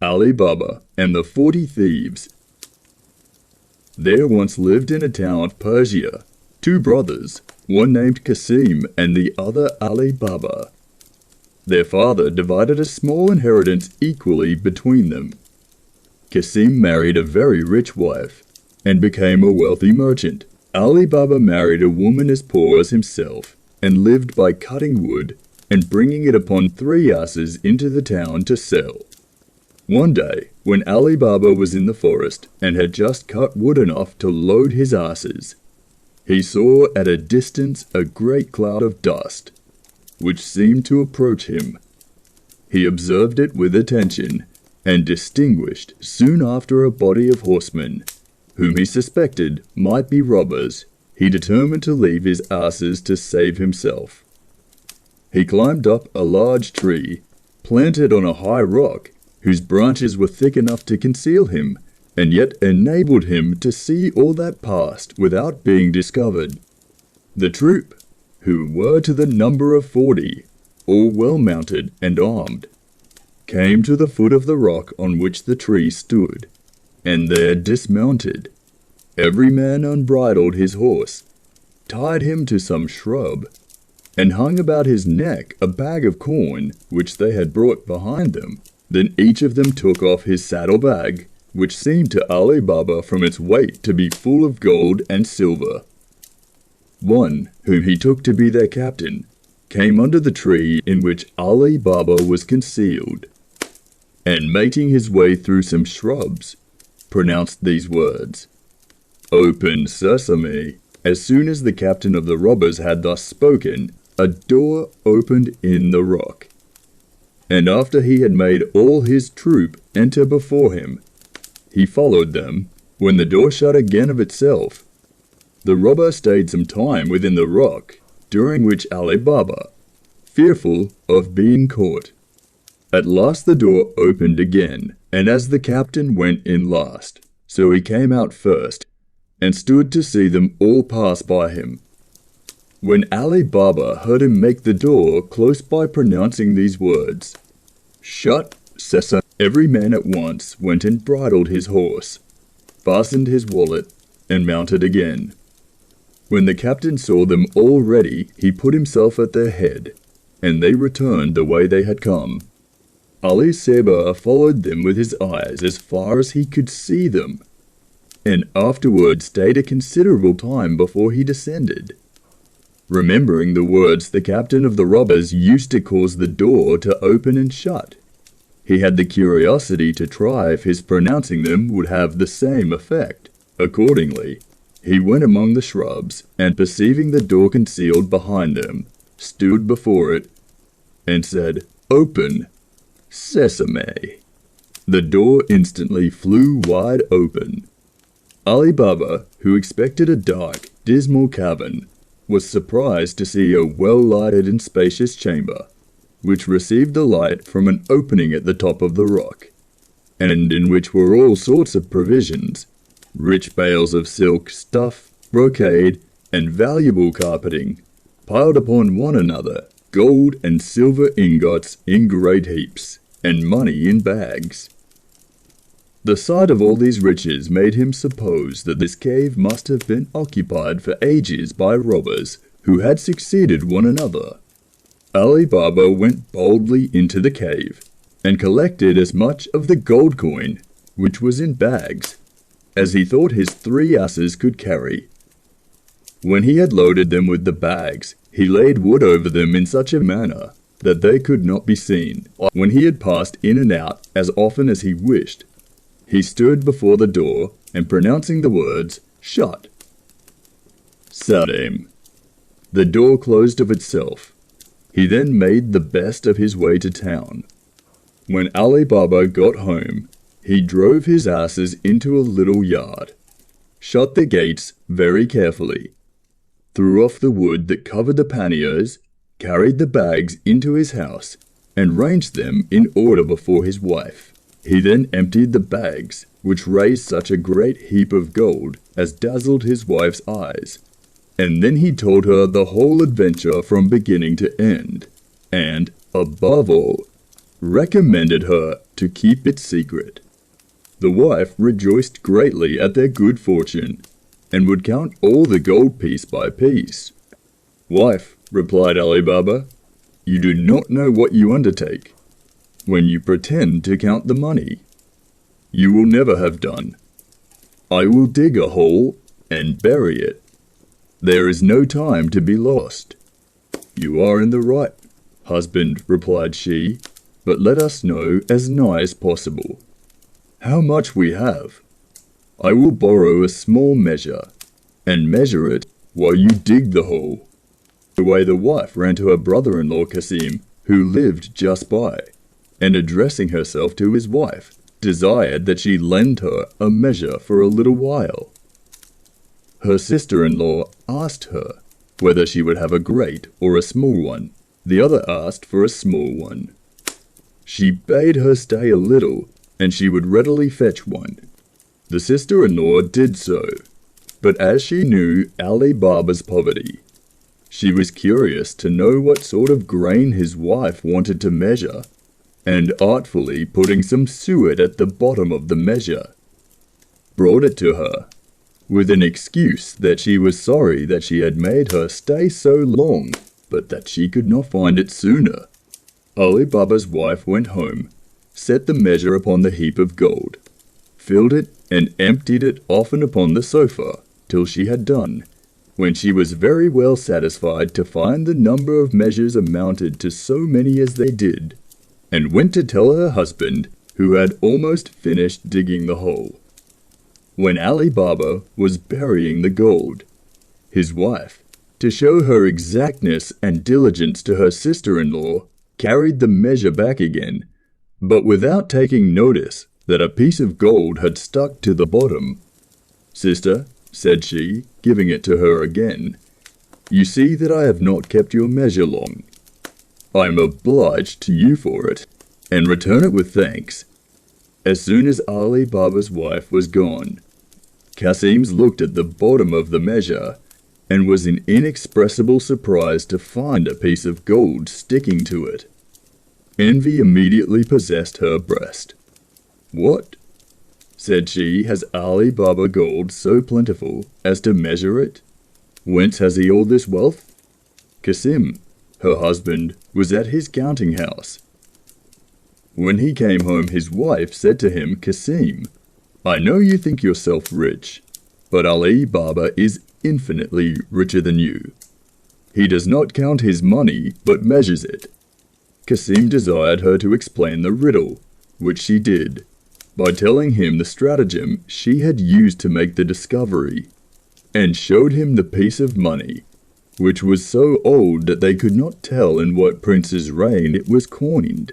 Ali Baba and the 40 Thieves. There once lived in a town of Persia 2 brothers, one named Qasim and the other Ali Baba. Their father divided a small inheritance equally between them. Qasim married a very rich wife and became a wealthy merchant. Ali Baba married a woman as poor as himself and lived by cutting wood and bringing it upon 3 asses into the town to sell. One day, when Ali Baba was in the forest and had just cut wood enough to load his asses, he saw at a distance a great cloud of dust, which seemed to approach him. He observed it with attention and distinguished soon after a body of horsemen, whom he suspected might be robbers. He determined to leave his asses to save himself. He climbed up a large tree, planted on a high rock, whose branches were thick enough to conceal him, and yet enabled him to see all that passed without being discovered. The troop, who were to the number of 40, all well mounted and armed, came to the foot of the rock on which the tree stood, and there dismounted. Every man unbridled his horse, tied him to some shrub, and hung about his neck a bag of corn which they had brought behind them. Then each of them took off his saddle-bag, which seemed to Ali Baba from its weight to be full of gold and silver. One, whom he took to be their captain, came under the tree in which Ali Baba was concealed, and making his way through some shrubs, pronounced these words, "Open sesame." As soon as the captain of the robbers had thus spoken, a door opened in the rock. And after he had made all his troop enter before him, he followed them, when the door shut again of itself. The robber stayed some time within the rock, during which Ali Baba, fearful of being caught. At last the door opened again, and as the captain went in last, so he came out first, and stood to see them all pass by him. When Ali Baba heard him make the door close by pronouncing these words, "Shut, sesame," every man at once went and bridled his horse, fastened his wallet, and mounted again. When the captain saw them all ready, he put himself at their head, and they returned the way they had come. Ali Baba followed them with his eyes as far as he could see them, and afterward stayed a considerable time before he descended. Remembering the words the captain of the robbers used to cause the door to open and shut, he had the curiosity to try if his pronouncing them would have the same effect. Accordingly, he went among the shrubs, and perceiving the door concealed behind them, stood before it, and said, "Open, sesame." The door instantly flew wide open. Ali Baba, who expected a dark, dismal cavern, was surprised to see a well-lighted and spacious chamber, which received the light from an opening at the top of the rock, and in which were all sorts of provisions, rich bales of silk, stuff, brocade, and valuable carpeting, piled upon one another, gold and silver ingots in great heaps, and money in bags. The sight of all these riches made him suppose that this cave must have been occupied for ages by robbers who had succeeded one another. Ali Baba went boldly into the cave, and collected as much of the gold coin, which was in bags, as he thought his 3 asses could carry. When he had loaded them with the bags, he laid wood over them in such a manner that they could not be seen. When he had passed in and out as often as he wished, he stood before the door, and pronouncing the words, "Shut, Saddam," the door closed of itself. He then made the best of his way to town. When Ali Baba got home, he drove his asses into a little yard, shut the gates very carefully, threw off the wood that covered the panniers, carried the bags into his house, and ranged them in order before his wife. He then emptied the bags, which raised such a great heap of gold as dazzled his wife's eyes, and then he told her the whole adventure from beginning to end, and, above all, recommended her to keep it secret. The wife rejoiced greatly at their good fortune, and would count all the gold piece by piece. "Wife," replied Ali Baba, "you do not know what you undertake when you pretend to count the money. You will never have done. I will dig a hole and bury it. There is no time to be lost." "You are in the right, husband," replied she, "but let us know as nigh as possible how much we have. I will borrow a small measure, and measure it while you dig the hole." Away the wife ran to her brother-in-law Kasim, who lived just by, and addressing herself to his wife, desired that she lend her a measure for a little while. Her sister-in-law asked her whether she would have a great or a small one. The other asked for a small one. She bade her stay a little, and she would readily fetch one. The sister-in-law did so, but as she knew Ali Baba's poverty, she was curious to know what sort of grain his wife wanted to measure, and artfully putting some suet at the bottom of the measure, brought it to her, with an excuse that she was sorry that she had made her stay so long, but that she could not find it sooner. Ali Baba's wife went home, set the measure upon the heap of gold, filled it and emptied it often upon the sofa, till she had done, when she was very well satisfied to find the number of measures amounted to so many as they did, and went to tell her husband, who had almost finished digging the hole. When Ali Baba was burying the gold, his wife, to show her exactness and diligence to her sister-in-law, carried the measure back again, but without taking notice that a piece of gold had stuck to the bottom. "Sister," said she, giving it to her again, "you see that I have not kept your measure long. I am obliged to you for it, and return it with thanks." As soon as Ali Baba's wife was gone, Kasim's looked at the bottom of the measure, and was in inexpressible surprise to find a piece of gold sticking to it. Envy immediately possessed her breast. "What," said she, "has Ali Baba gold so plentiful as to measure it? Whence has he all this wealth?" Kasim, her husband, was at his counting house. When he came home, his wife said to him, "Kasim, I know you think yourself rich, but Ali Baba is infinitely richer than you. He does not count his money, but measures it." Kasim desired her to explain the riddle, which she did, by telling him the stratagem she had used to make the discovery, and showed him the piece of money, which was so old that they could not tell in what prince's reign it was coined.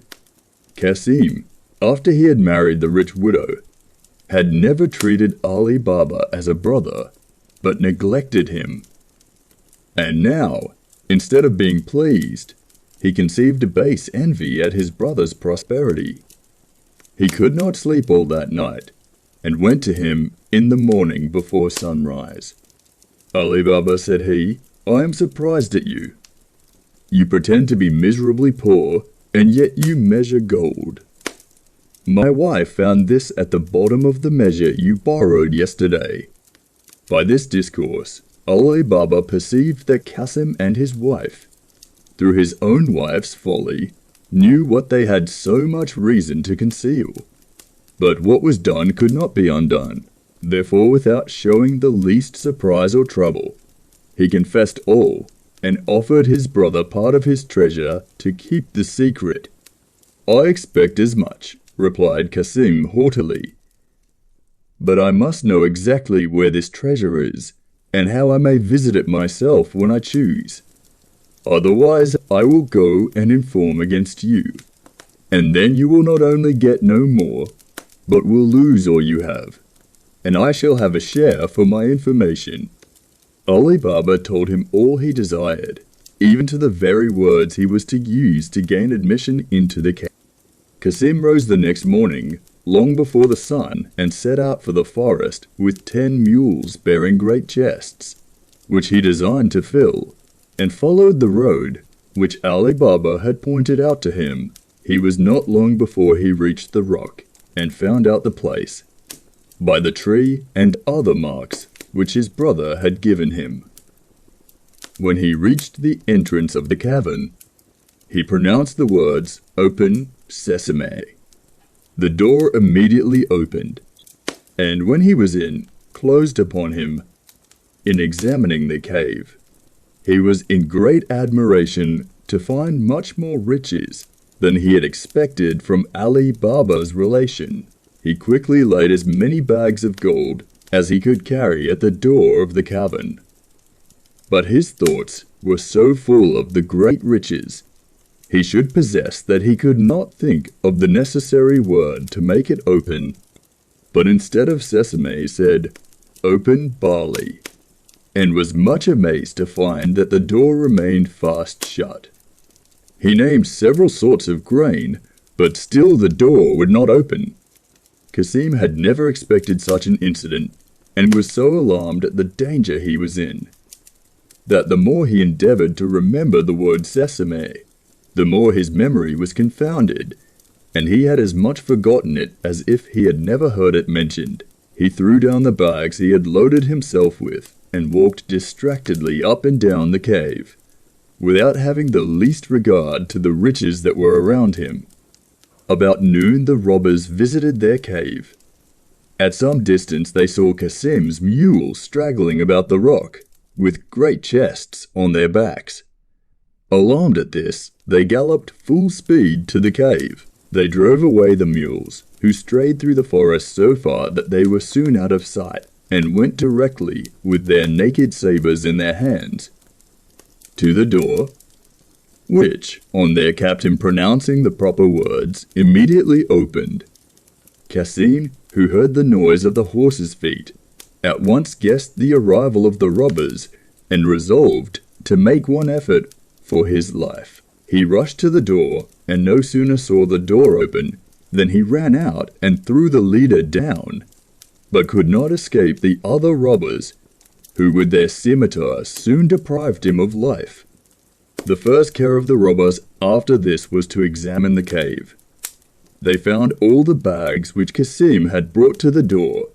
Kasim, after he had married the rich widow, had never treated Ali Baba as a brother, but neglected him. And now, instead of being pleased, he conceived a base envy at his brother's prosperity. He could not sleep all that night, and went to him in the morning before sunrise. "Ali Baba," said he, "I am surprised at you. You pretend to be miserably poor, and yet you measure gold. My wife found this at the bottom of the measure you borrowed yesterday." By this discourse, Ali Baba perceived that Kasim and his wife, through his own wife's folly, knew what they had so much reason to conceal. But what was done could not be undone. Therefore, without showing the least surprise or trouble, he confessed all, and offered his brother part of his treasure to keep the secret. "I expect as much," replied Kasim haughtily, "but I must know exactly where this treasure is, and how I may visit it myself when I choose. Otherwise I will go and inform against you, and then you will not only get no more, but will lose all you have, and I shall have a share for my information." Ali Baba told him all he desired, even to the very words he was to use to gain admission into the cave. Kasim rose the next morning, long before the sun, and set out for the forest with 10 mules bearing great chests, which he designed to fill, and followed the road which Ali Baba had pointed out to him. He was not long before he reached the rock and found out the place by the tree and other marks which his brother had given him. When he reached the entrance of the cavern, he pronounced the words, "Open, Sesame." The door immediately opened, and when he was in, closed upon him. In examining the cave, he was in great admiration to find much more riches than he had expected from Ali Baba's relation. He quickly laid as many bags of gold as he could carry at the door of the cavern. But his thoughts were so full of the great riches he should possess that he could not think of the necessary word to make it open, but instead of sesame said, "Open barley," and was much amazed to find that the door remained fast shut. He named several sorts of grain, but still the door would not open. Cassim had never expected such an incident, and was so alarmed at the danger he was in, that the more he endeavored to remember the word sesame, the more his memory was confounded, and he had as much forgotten it as if he had never heard it mentioned. He threw down the bags he had loaded himself with, and walked distractedly up and down the cave, without having the least regard to the riches that were around him. About noon the robbers visited their cave. At some distance they saw Cassim's mules straggling about the rock, with great chests on their backs. Alarmed at this, they galloped full speed to the cave. They drove away the mules, who strayed through the forest so far that they were soon out of sight, and went directly, with their naked sabres in their hands, to the door, which, on their captain pronouncing the proper words, immediately opened. Cassim, who heard the noise of the horses' feet, at once guessed the arrival of the robbers, and resolved to make one effort for his life. He rushed to the door, and no sooner saw the door open than he ran out and threw the leader down, but could not escape the other robbers, who with their scimitars soon deprived him of life. The first care of the robbers after this was to examine the cave. They found all the bags which Cassim had brought to the door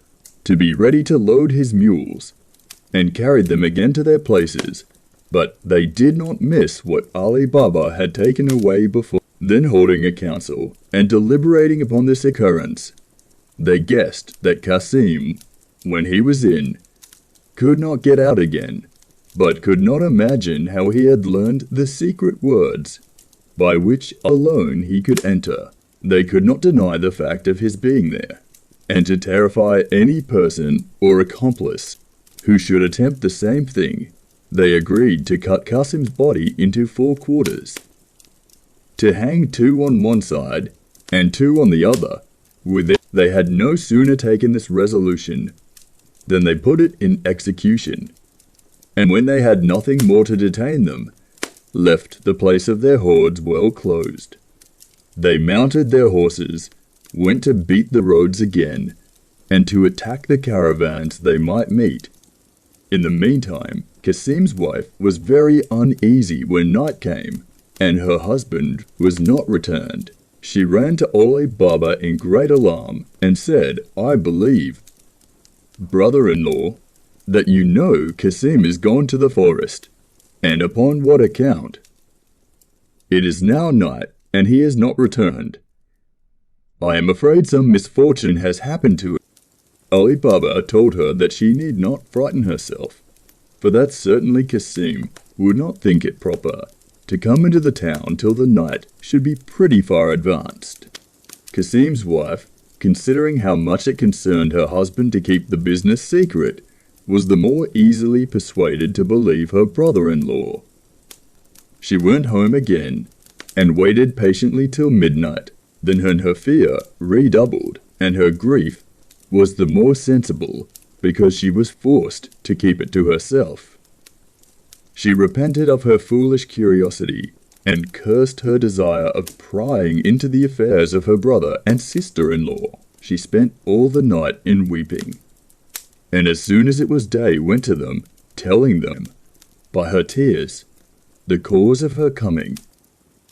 to be ready to load his mules, and carried them again to their places, but they did not miss what Ali Baba had taken away before. Then holding a council, and deliberating upon this occurrence, they guessed that Cassim, when he was in, could not get out again, but could not imagine how he had learned the secret words, by which alone he could enter. They could not deny the fact of his being there, and to terrify any person or accomplice who should attempt the same thing, they agreed to cut Cassim's body into 4 quarters, to hang 2 on one side and 2 on the other. With it, they had no sooner taken this resolution than they put it in execution, and when they had nothing more to detain them, left the place of their hoards well closed. They mounted their horses, went to beat the roads again, and to attack the caravans they might meet. In the meantime, Cassim's wife was very uneasy when night came, and her husband was not returned. She ran to Ali Baba in great alarm, and said, "I believe, brother-in-law, that you know Cassim is gone to the forest, and upon what account? It is now night, and he has not returned. I am afraid some misfortune has happened to him." Ali Baba told her that she need not frighten herself, for that certainly Cassim would not think it proper to come into the town till the night should be pretty far advanced. Cassim's wife, considering how much it concerned her husband to keep the business secret, was the more easily persuaded to believe her brother-in-law. She went home again, and waited patiently till midnight. Then her fear redoubled, and her grief was the more sensible, because she was forced to keep it to herself. She repented of her foolish curiosity, and cursed her desire of prying into the affairs of her brother and sister-in-law. She spent all the night in weeping, and as soon as it was day went to them, telling them, by her tears, the cause of her coming,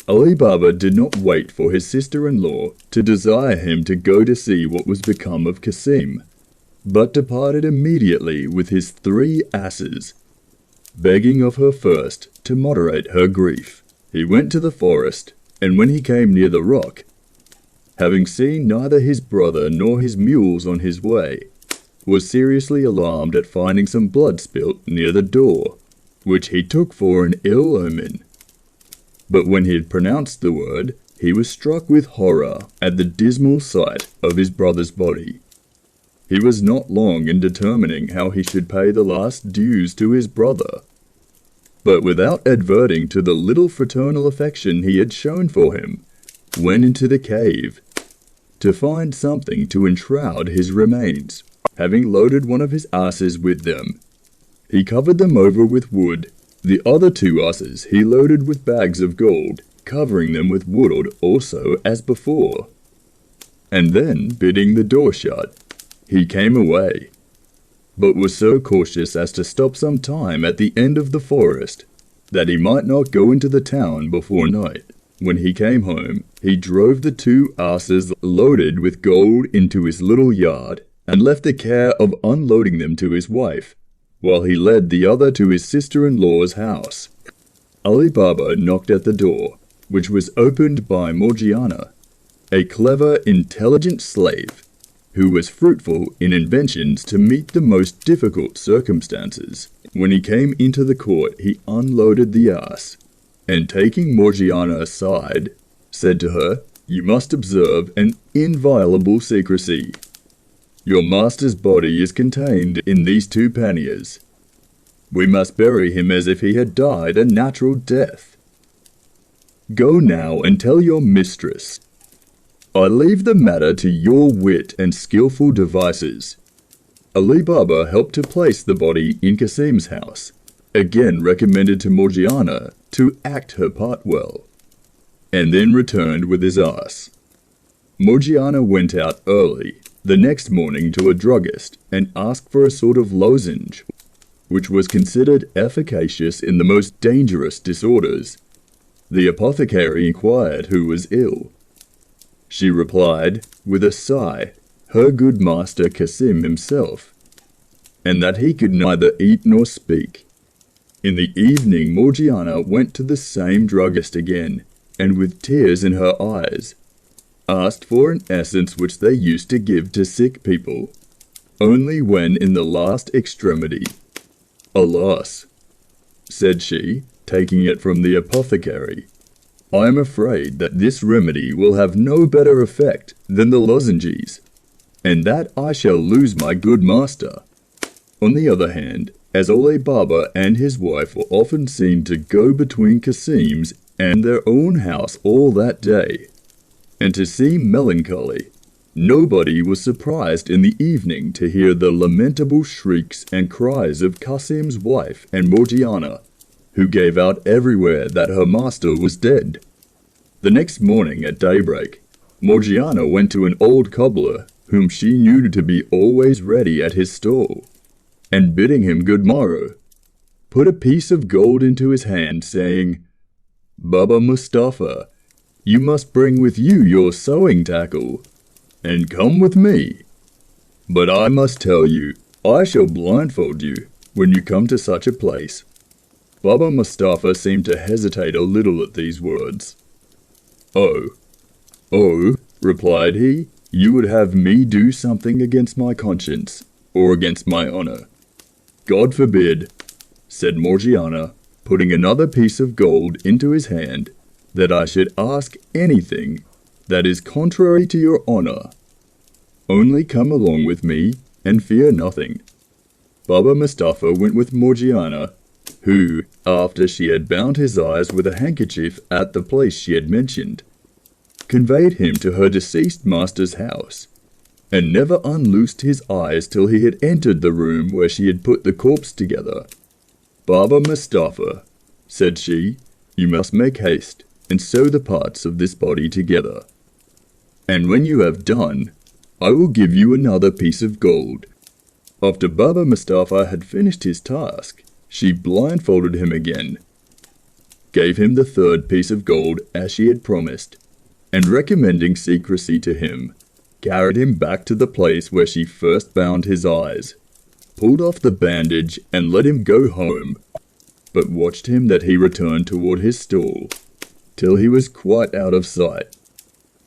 Ali Baba did not wait for his sister-in-law to desire him to go to see what was become of Kasim, but departed immediately with his 3 asses, begging of her first to moderate her grief. He went to the forest, and when he came near the rock, having seen neither his brother nor his mules on his way, was seriously alarmed at finding some blood spilt near the door, which he took for an ill omen. But when he had pronounced the word, he was struck with horror at the dismal sight of his brother's body. He was not long in determining how he should pay the last dues to his brother, but without adverting to the little fraternal affection he had shown for him, went into the cave to find something to enshroud his remains. Having loaded one of his asses with them, he covered them over with wood. The other 2 asses he loaded with bags of gold, covering them with wood also as before. And then, bidding the door shut, he came away, but was so cautious as to stop some time at the end of the forest, that he might not go into the town before night. When he came home, he drove the 2 asses loaded with gold into his little yard, and left the care of unloading them to his wife, while he led the other to his sister-in-law's house. Ali Baba knocked at the door, which was opened by Morgiana, a clever, intelligent slave, who was fruitful in inventions to meet the most difficult circumstances. When he came into the court, he unloaded the ass, and taking Morgiana aside, said to her, "You must observe an inviolable secrecy. Your master's body is contained in these 2 panniers. We must bury him as if he had died a natural death. Go now and tell your mistress. I leave the matter to your wit and skillful devices." Ali Baba helped to place the body in Kasim's house, again recommended to Morgiana to act her part well, and then returned with his ass. Morgiana went out early the next morning to a druggist and asked for a sort of lozenge, which was considered efficacious in the most dangerous disorders. The apothecary inquired who was ill. She replied, with a sigh, her good master Kasim himself, and that he could neither eat nor speak. In the evening Morgiana went to the same druggist again, and with tears in her eyes, asked for an essence which they used to give to sick people, only when in the last extremity. "Alas," said she, taking it from the apothecary, "I am afraid that this remedy will have no better effect than the lozenges, and that I shall lose my good master." On the other hand, as Ali Baba and his wife were often seen to go between Kasim's and their own house all that day, and to seem melancholy, nobody was surprised in the evening to hear the lamentable shrieks and cries of Kasim's wife and Morgiana, who gave out everywhere that her master was dead. The next morning at daybreak, Morgiana went to an old cobbler whom she knew to be always ready at his stall, and bidding him good morrow, put a piece of gold into his hand, saying, "Baba Mustafa, you must bring with you your sewing tackle, and come with me. But I must tell you, I shall blindfold you when you come to such a place." Baba Mustafa seemed to hesitate a little at these words. Oh, replied he, "you would have me do something against my conscience, or against my honor." "God forbid," said Morgiana, putting another piece of gold into his hand, "that I should ask anything that is contrary to your honor. Only come along with me, and fear nothing." Baba Mustafa went with Morgiana, who, after she had bound his eyes with a handkerchief at the place she had mentioned, conveyed him to her deceased master's house, and never unloosed his eyes till he had entered the room where she had put the corpse together. "Baba Mustafa," said she, "you must make haste and sew the parts of this body together, and when you have done, I will give you another piece of gold." After Baba Mustafa had finished his task, she blindfolded him again, gave him the third piece of gold as she had promised, and recommending secrecy to him, carried him back to the place where she first bound his eyes, pulled off the bandage and let him go home, but watched him that he returned toward his stall, till he was quite out of sight,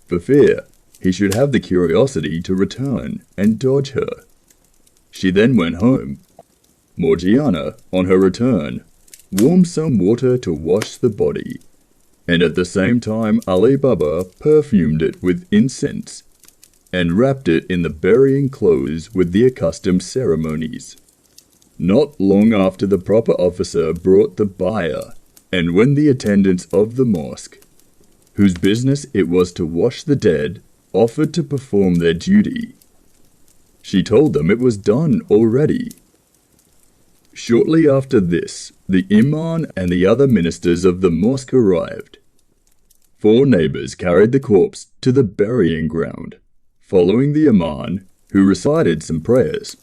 for fear he should have the curiosity to return and dodge her. She then went home. Morgiana, on her return, warmed some water to wash the body, and at the same time Ali Baba perfumed it with incense, and wrapped it in the burying clothes with the accustomed ceremonies. Not long after, the proper officer brought the bier, and when the attendants of the mosque, whose business it was to wash the dead, offered to perform their duty, she told them it was done already. Shortly after this, the imam and the other ministers of the mosque arrived. 4 neighbors carried the corpse to the burying ground, following the imam, who recited some prayers.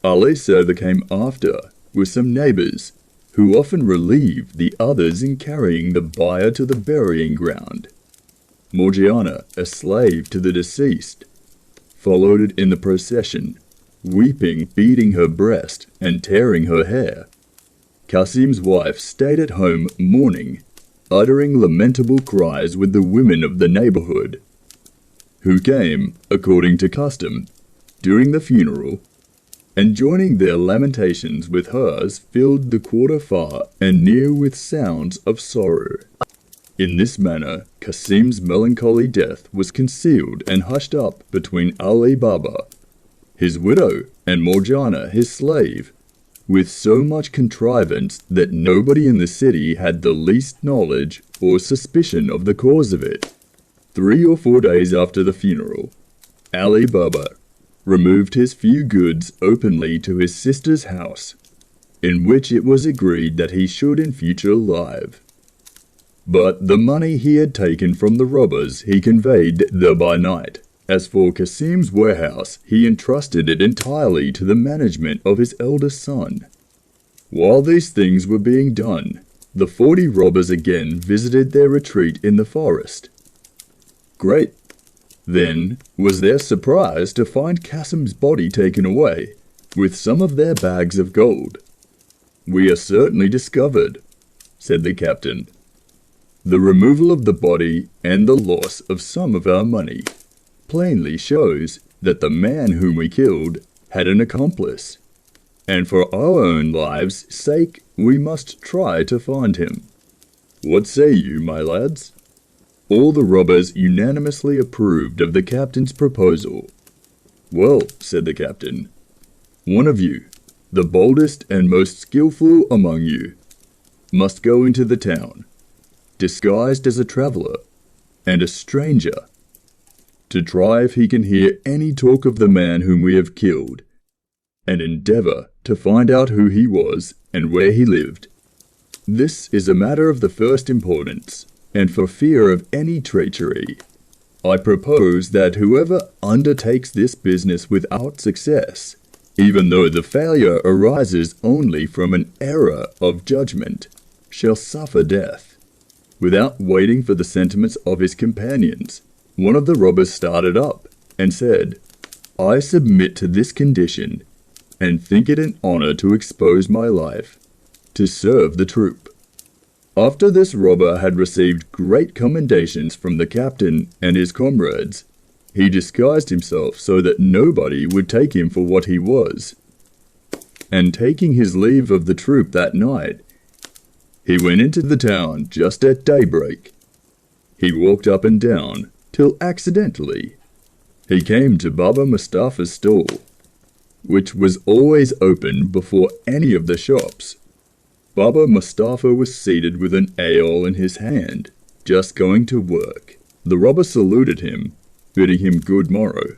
Ali Server came after, with some neighbors, who often relieved the others in carrying the bier to the burying ground. Morgiana, a slave to the deceased, followed in the procession, weeping, beating her breast, and tearing her hair. Qasim's wife stayed at home mourning, uttering lamentable cries with the women of the neighborhood, who came, according to custom, during the funeral, and joining their lamentations with hers, filled the quarter far and near with sounds of sorrow. In this manner, Qasim's melancholy death was concealed and hushed up between Ali Baba, his widow, and Morgiana, his slave, with so much contrivance that nobody in the city had the least knowledge or suspicion of the cause of it. 3 or 4 days after the funeral, Ali Baba removed his few goods openly to his sister's house, in which it was agreed that he should in future live. But the money he had taken from the robbers he conveyed there by night. As for Qasim's warehouse, he entrusted it entirely to the management of his eldest son. While these things were being done, the 40 robbers again visited their retreat in the forest. Great, then, was their surprise to find Qasim's body taken away, with some of their bags of gold. "We are certainly discovered," said the captain. "The removal of the body and the loss of some of our money plainly shows that the man whom we killed had an accomplice, and for our own lives' sake we must try to find him. What say you, my lads?" All the robbers unanimously approved of the captain's proposal. "Well," said the captain, "one of you, the boldest and most skillful among you, must go into the town, disguised as a traveler and a stranger, to try if he can hear any talk of the man whom we have killed, and endeavor to find out who he was and where he lived. This is a matter of the first importance, and for fear of any treachery, I propose that whoever undertakes this business without success, even though the failure arises only from an error of judgment, shall suffer death." Without waiting for the sentiments of his companions, one of the robbers started up and said, "I submit to this condition, and think it an honor to expose my life, to serve the troop." After this robber had received great commendations from the captain and his comrades, he disguised himself so that nobody would take him for what he was, and taking his leave of the troop that night, he went into the town just at daybreak. He walked up and down, till accidentally he came to Baba Mustafa's stall, which was always open before any of the shops. Baba Mustafa was seated with an ale in his hand, just going to work. The robber saluted him, bidding him good morrow,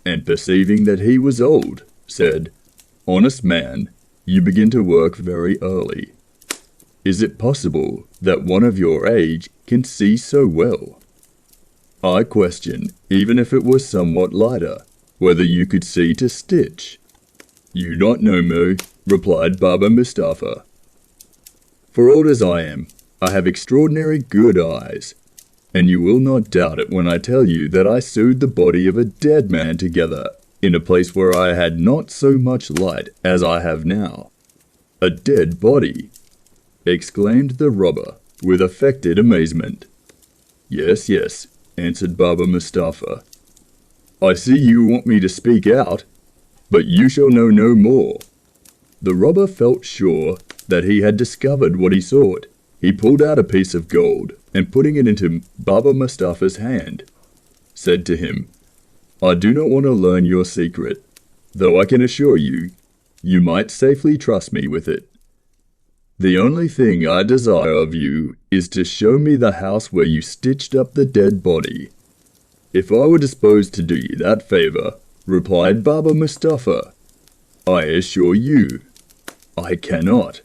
and perceiving that he was old, said, "Honest man, you begin to work very early. Is it possible that one of your age can see so well? I question, even if it was somewhat lighter, whether you could see to stitch." "You don't know me," replied Baba Mustafa. "For old as I am, I have extraordinary good eyes, and you will not doubt it when I tell you that I sewed the body of a dead man together in a place where I had not so much light as I have now." "A dead body!" exclaimed the robber with affected amazement. "Yes, yes," answered Baba Mustafa. "I see you want me to speak out, but you shall know no more." The robber felt sure that he had discovered what he sought. He pulled out a piece of gold and, putting it into Baba Mustafa's hand, said to him, "I do not want to learn your secret, though I can assure you, you might safely trust me with it. The only thing I desire of you is to show me the house where you stitched up the dead body." "If I were disposed to do you that favor," replied Baba Mustafa, "I assure you, I cannot.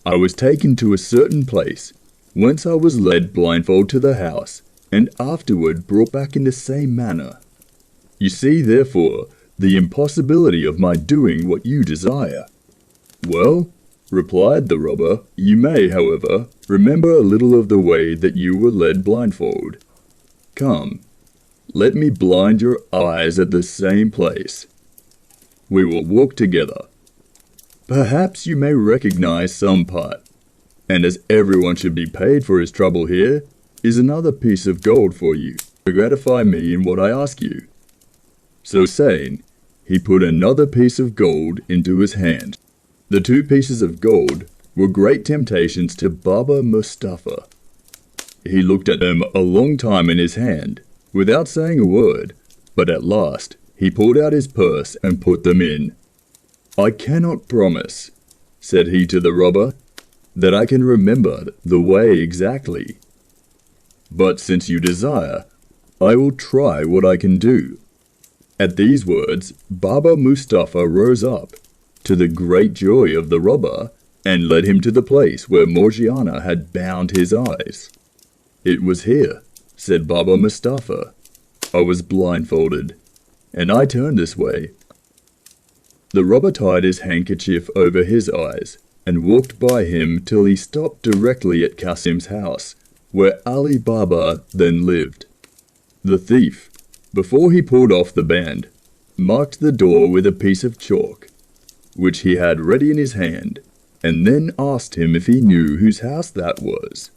I was taken to a certain place, whence I was led blindfold to the house, and afterward brought back in the same manner. You see, therefore, the impossibility of my doing what you desire." "Well," replied the robber, "you may, however, remember a little of the way that you were led blindfold. Come, let me blind your eyes at the same place. We will walk together. Perhaps you may recognize some part, and as everyone should be paid for his trouble here, is another piece of gold for you, to gratify me in what I ask you." So saying, he put another piece of gold into his hand. The two pieces of gold were great temptations to Baba Mustafa. He looked at them a long time in his hand, without saying a word, but at last he pulled out his purse and put them in. "I cannot promise," said he to the robber, "that I can remember the way exactly. But since you desire, I will try what I can do." At these words, Baba Mustafa rose up, to the great joy of the robber, and led him to the place where Morgiana had bound his eyes. "It was here," said Baba Mustafa. "I was blindfolded, and I turned this way." The robber tied his handkerchief over his eyes, and walked by him till he stopped directly at Kasim's house, where Ali Baba then lived. The thief, before he pulled off the band, marked the door with a piece of chalk, which he had ready in his hand, and then asked him if he knew whose house that was.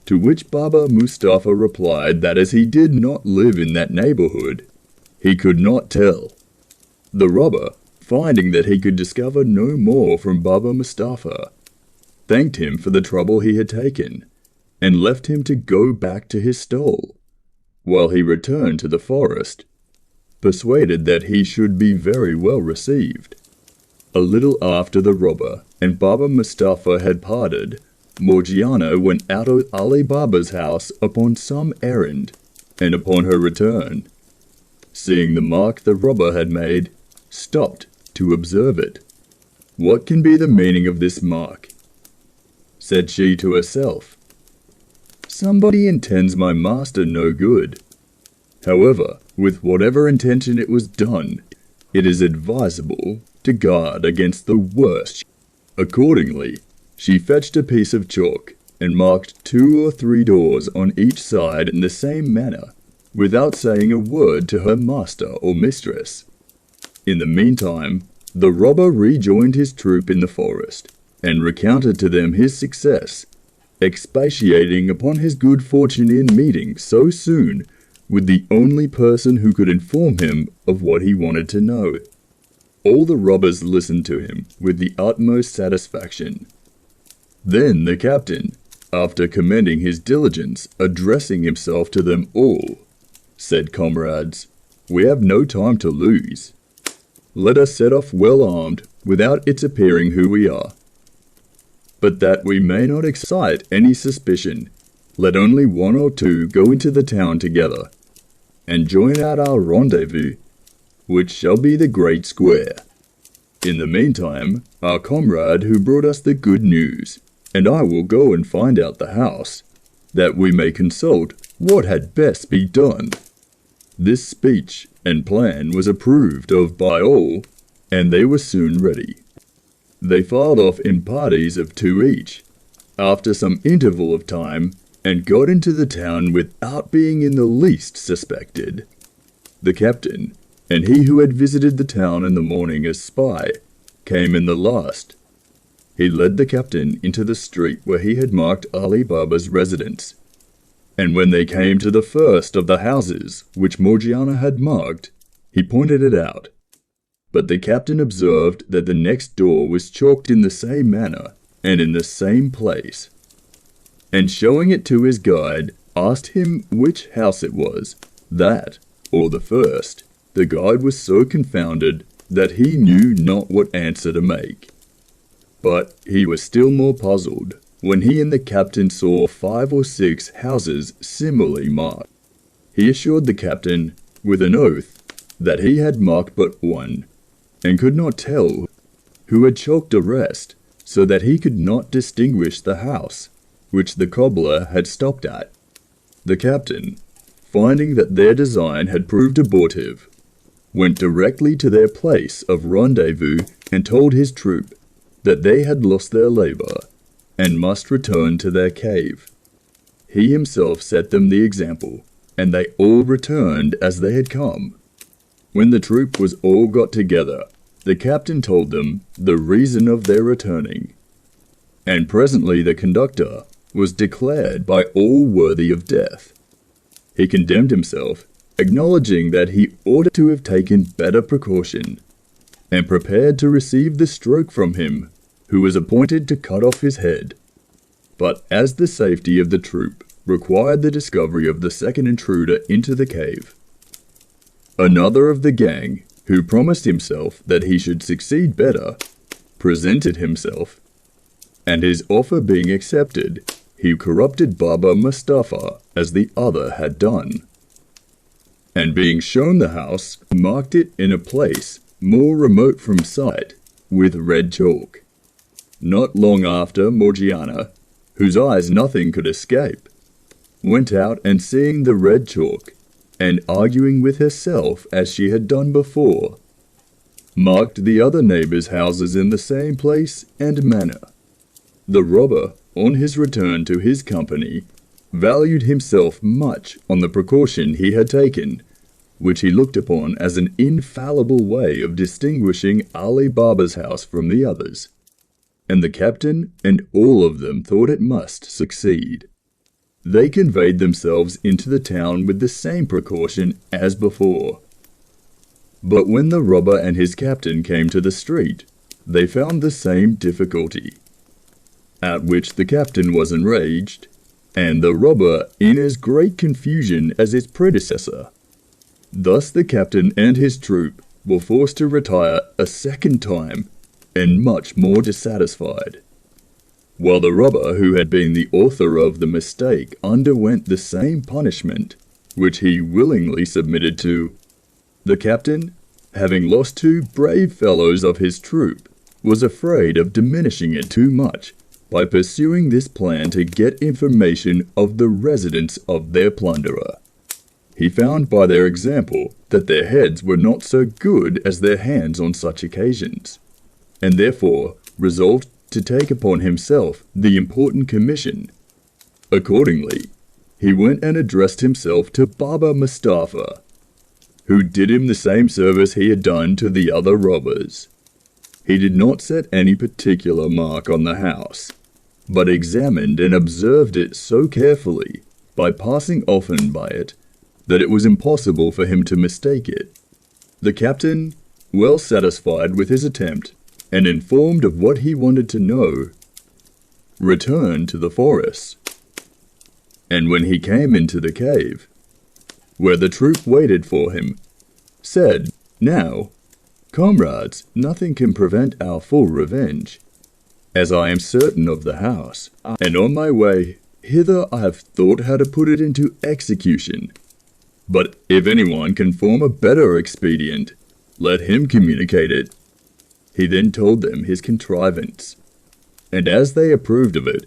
To which Baba Mustafa replied that as he did not live in that neighborhood, he could not tell. The robber, finding that he could discover no more from Baba Mustafa, thanked him for the trouble he had taken, and left him to go back to his stall, while he returned to the forest, persuaded that he should be very well received. A little after the robber and Baba Mustafa had parted, Morgiana went out of Ali Baba's house upon some errand, and upon her return, seeing the mark the robber had made, stopped to observe it. "What can be the meaning of this mark?" said she to herself. "Somebody intends my master no good. However, with whatever intention it was done, it is advisable to guard against the worst." Accordingly, she fetched a piece of chalk and marked 2 or 3 doors on each side in the same manner, without saying a word to her master or mistress. In the meantime, the robber rejoined his troop in the forest, and recounted to them his success, expatiating upon his good fortune in meeting so soon with the only person who could inform him of what he wanted to know. All the robbers listened to him with the utmost satisfaction. Then the captain, after commending his diligence, addressing himself to them all, said, "Comrades, we have no time to lose. Let us set off well armed, without its appearing who we are. But that we may not excite any suspicion, let only 1 or 2 go into the town together, and join at our rendezvous, which shall be the great square. In the meantime, our comrade who brought us the good news, and I will go and find out the house, that we may consult what had best be done." This speech and plan was approved of by all, and they were soon ready. They filed off in parties of 2 each, after some interval of time, and got into the town without being in the least suspected. The captain, and he who had visited the town in the morning as spy, came in the last. He led the captain into the street where he had marked Ali Baba's residence, and when they came to the first of the houses which Morgiana had marked, he pointed it out. But the captain observed that the next door was chalked in the same manner and in the same place, and showing it to his guide, asked him which house it was, that or the first. The guide was so confounded that he knew not what answer to make. But he was still more puzzled when he and the captain saw 5 or 6 houses similarly marked. He assured the captain, with an oath, that he had marked but one, and could not tell who had chalked the rest, so that he could not distinguish the house which the cobbler had stopped at. The captain, finding that their design had proved abortive, went directly to their place of rendezvous and told his troop that they had lost their labour and must return to their cave. He himself set them the example, and they all returned as they had come. When the troop was all got together, the captain told them the reason of their returning, and presently the conductor was declared by all worthy of death. He condemned himself, acknowledging that he ought to have taken better precaution, and prepared to receive the stroke from him who was appointed to cut off his head. But as the safety of the troop required the discovery of the second intruder into the cave, another of the gang, who promised himself that he should succeed better, presented himself, and his offer being accepted, he corrupted Baba Mustafa as the other had done, and being shown the house, marked it in a place more remote from sight with red chalk. Not long after, Morgiana, whose eyes nothing could escape, went out, and seeing the red chalk, and arguing with herself as she had done before, marked the other neighbours' houses in the same place and manner. The robber, on his return to his company, valued himself much on the precaution he had taken, which he looked upon as an infallible way of distinguishing Ali Baba's house from the others, and the captain and all of them thought it must succeed. They conveyed themselves into the town with the same precaution as before. But when the robber and his captain came to the street, they found the same difficulty, at which the captain was enraged, and the robber in as great confusion as his predecessor. Thus the captain and his troop were forced to retire a second time, and much more dissatisfied, while the robber who had been the author of the mistake underwent the same punishment, which he willingly submitted to. The captain, having lost 2 brave fellows of his troop, was afraid of diminishing it too much by pursuing this plan to get information of the residence of their plunderer. He found by their example that their heads were not so good as their hands on such occasions, and therefore resolved to take upon himself the important commission. Accordingly, he went and addressed himself to Baba Mustafa, who did him the same service he had done to the other robbers. He did not set any particular mark on the house, but examined and observed it so carefully, by passing often by it, that it was impossible for him to mistake it. The captain, well satisfied with his attempt, and informed of what he wanted to know, returned to the forest, and when he came into the cave, where the troop waited for him, said, "Now, comrades, nothing can prevent our full revenge, as I am certain of the house, and on my way hither I have thought how to put it into execution. But if anyone can form a better expedient, let him communicate it." He then told them his contrivance, and as they approved of it,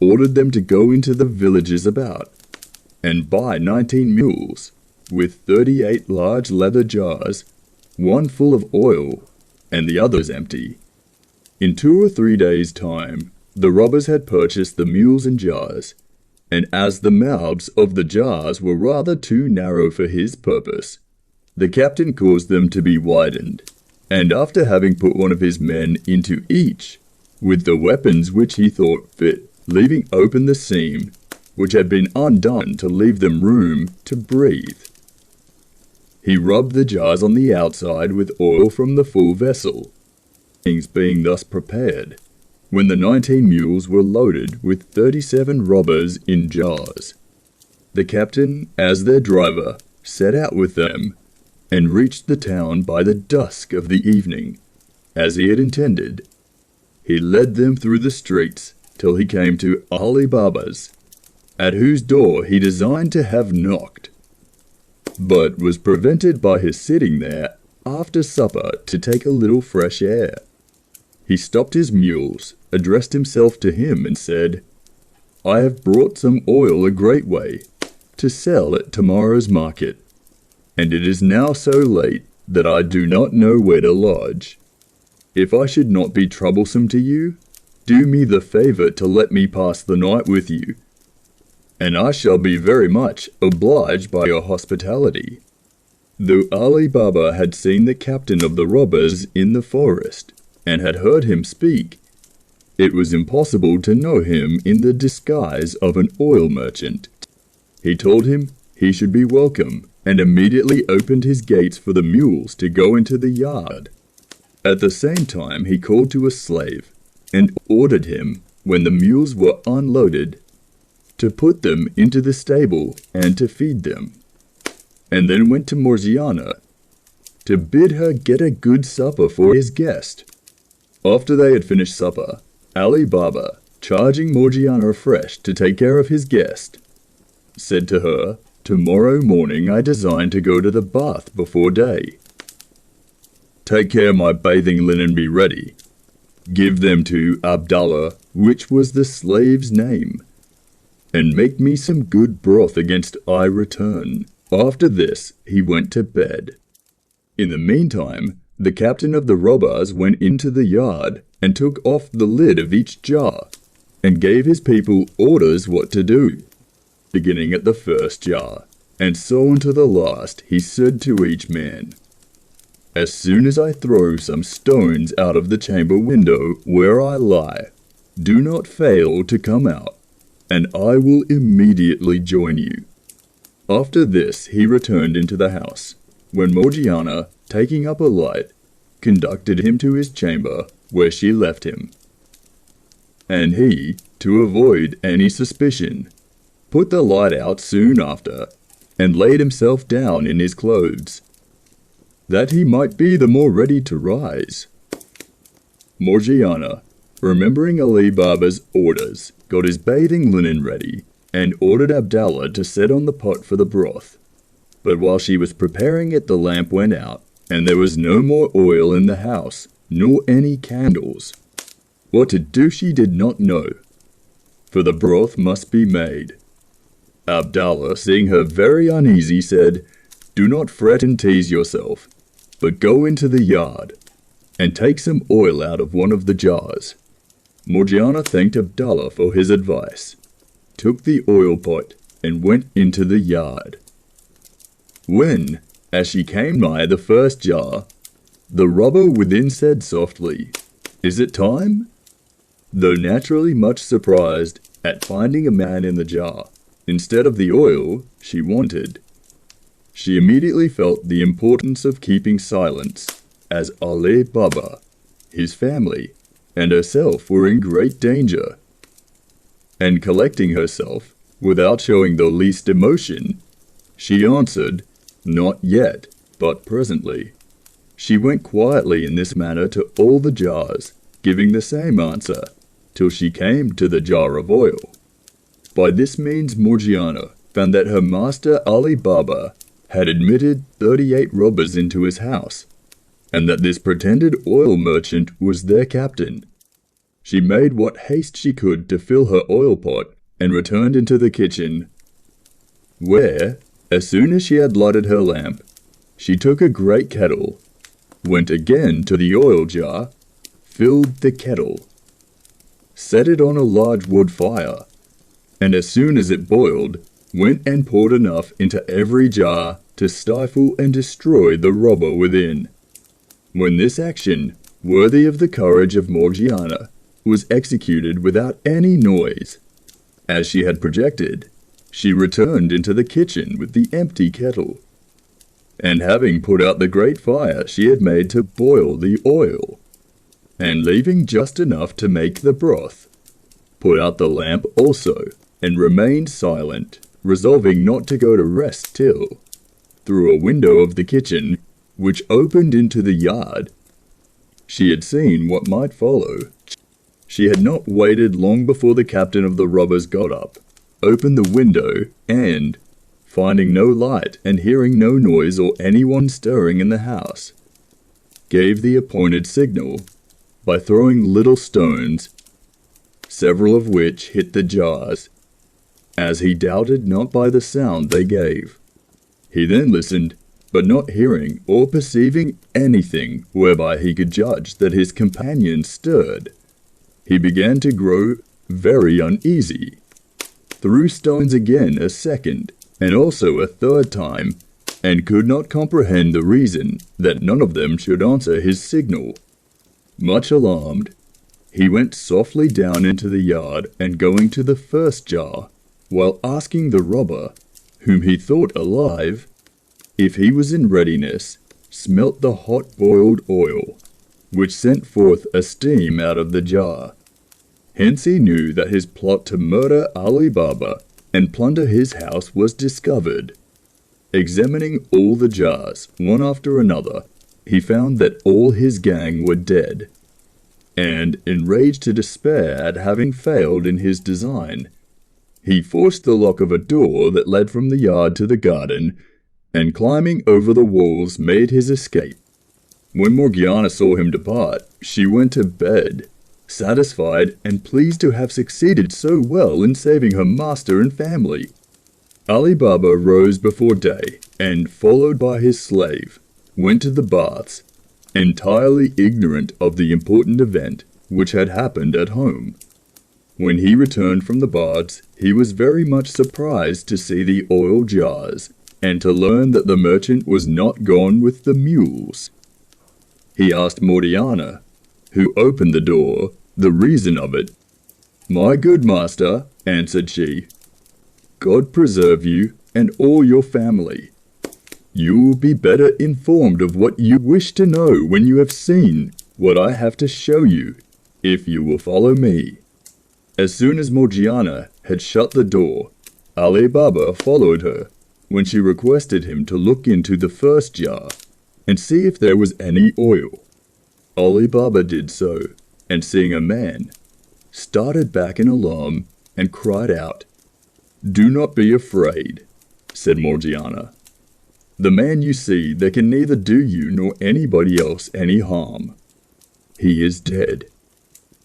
ordered them to go into the villages about, and buy 19 mules, with 38 large leather jars, one full of oil, and the others empty. In 2 or 3 days' time, The robbers had purchased the mules and jars, and as the mouths of the jars were rather too narrow for his purpose, the captain caused them to be widened, and after having put one of his men into each, with the weapons which he thought fit, leaving open the seam, which had been undone to leave them room to breathe, he rubbed the jars on the outside with oil from the full vessel, things being thus prepared, when the 19 mules were loaded with 37 robbers in jars. The captain, as their driver, set out with them, and reached the town by the dusk of the evening, as he had intended. He led them through the streets till he came to Ali Baba's, at whose door he designed to have knocked, but was prevented by his sitting there after supper to take a little fresh air. He stopped his mules, addressed himself to him, and said, "I have brought some oil a great way, to sell at tomorrow's market, and it is now so late that I do not know where to lodge. If I should not be troublesome to you, do me the favour to let me pass the night with you, and I shall be very much obliged by your hospitality." Though Ali Baba had seen the captain of the robbers in the forest, and had heard him speak, it was impossible to know him in the disguise of an oil merchant. He told him he should be welcome, and immediately opened his gates for the mules to go into the yard. At the same time he called to a slave, and ordered him, when the mules were unloaded, to put them into the stable and to feed them, and then went to Morgiana to bid her get a good supper for his guest. After they had finished supper, Ali Baba, charging Morgiana afresh to take care of his guest, said to her, "Tomorrow morning I design to go to the bath before day. Take care my bathing linen be ready. Give them to Abdallah, which was the slave's name, and make me some good broth against I return." After this he went to bed. In the meantime, the captain of the robbers went into the yard and took off the lid of each jar, and gave his people orders what to do, beginning at the first jar, and so on to the last. He said to each man, "As soon as I throw some stones out of the chamber window where I lie, do not fail to come out, and I will immediately join you." After this he returned into the house, when Morgiana, taking up a light, conducted him to his chamber, where she left him. And he, to avoid any suspicion, put the light out soon after, and laid himself down in his clothes, that he might be the more ready to rise. Morgiana, remembering Ali Baba's orders, got his bathing linen ready, and ordered Abdallah to set on the pot for the broth. But while she was preparing it, the lamp went out, and there was no more oil in the house, nor any candles. What to do she did not know, for the broth must be made. Abdallah, seeing her very uneasy, said, "Do not fret and tease yourself, but go into the yard, and take some oil out of one of the jars." Morgiana thanked Abdallah for his advice, took the oil pot, and went into the yard. When, as she came nigh the first jar, the robber within said softly, "Is it time?" Though naturally much surprised at finding a man in the jar, instead of the oil she wanted, she immediately felt the importance of keeping silence, as Ali Baba, his family, and herself were in great danger. And collecting herself, without showing the least emotion, she answered, "Not yet, but presently." She went quietly in this manner to all the jars, giving the same answer, till she came to the jar of oil. By this means Morgiana found that her master Ali Baba had admitted 38 robbers into his house, and that this pretended oil merchant was their captain. She made what haste she could to fill her oil pot, and returned into the kitchen, where, as soon as she had lighted her lamp, she took a great kettle, went again to the oil jar, filled the kettle, set it on a large wood fire, and as soon as it boiled, went and poured enough into every jar to stifle and destroy the robber within. When this action, worthy of the courage of Morgiana, was executed without any noise, as she had projected, she returned into the kitchen with the empty kettle, and having put out the great fire she had made to boil the oil, and leaving just enough to make the broth, put out the lamp also, and remained silent, resolving not to go to rest till, through a window of the kitchen, which opened into the yard, she had seen what might follow. She had not waited long before the captain of the robbers got up, opened the window, and, finding no light and hearing no noise or anyone stirring in the house, gave the appointed signal by throwing little stones, several of which hit the jars, as he doubted not by the sound they gave. He then listened, but not hearing or perceiving anything whereby he could judge that his companion stirred, he began to grow very uneasy, threw stones again a second, and also a third time, and could not comprehend the reason that none of them should answer his signal. Much alarmed, he went softly down into the yard, and going to the first jar, while asking the robber, whom he thought alive, if he was in readiness, smelt the hot boiled oil, which sent forth a steam out of the jar. Hence he knew that his plot to murder Ali Baba and plunder his house was discovered. Examining all the jars, one after another, he found that all his gang were dead, and, enraged to despair at having failed in his design, he forced the lock of a door that led from the yard to the garden, and climbing over the walls made his escape. When Morgiana saw him depart, she went to bed, satisfied and pleased to have succeeded so well in saving her master and family. Ali Baba rose before day, and, followed by his slave, went to the baths, entirely ignorant of the important event which had happened at home. When he returned from the baths, he was very much surprised to see the oil jars, and to learn that the merchant was not gone with the mules. He asked Morgiana, who opened the door, the reason of it. "My good master," answered she, "God preserve you and all your family. You will be better informed of what you wish to know when you have seen what I have to show you, if you will follow me." As soon as Morgiana had shut the door, Ali Baba followed her, when she requested him to look into the first jar, and see if there was any oil. Ali Baba did so, and seeing a man, started back in alarm, and cried out. "Do not be afraid," said Morgiana. "The man you see there can neither do you nor anybody else any harm. He is dead."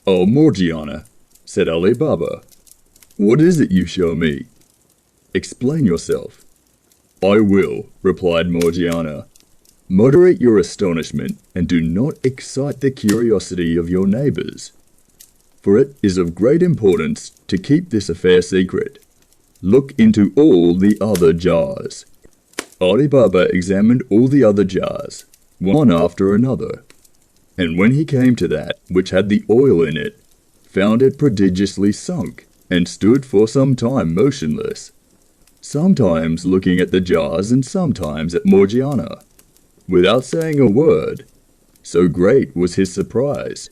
"Oh, Morgiana," said Ali Baba, "what is it you show me? Explain yourself." "I will," replied Morgiana. "Moderate your astonishment, and do not excite the curiosity of your neighbours, for it is of great importance to keep this affair secret. Look into all the other jars." Ali Baba examined all the other jars, one after another, and when he came to that which had the oil in it, found it prodigiously sunk, and stood for some time motionless, sometimes looking at the jars and sometimes at Morgiana, without saying a word, so great was his surprise.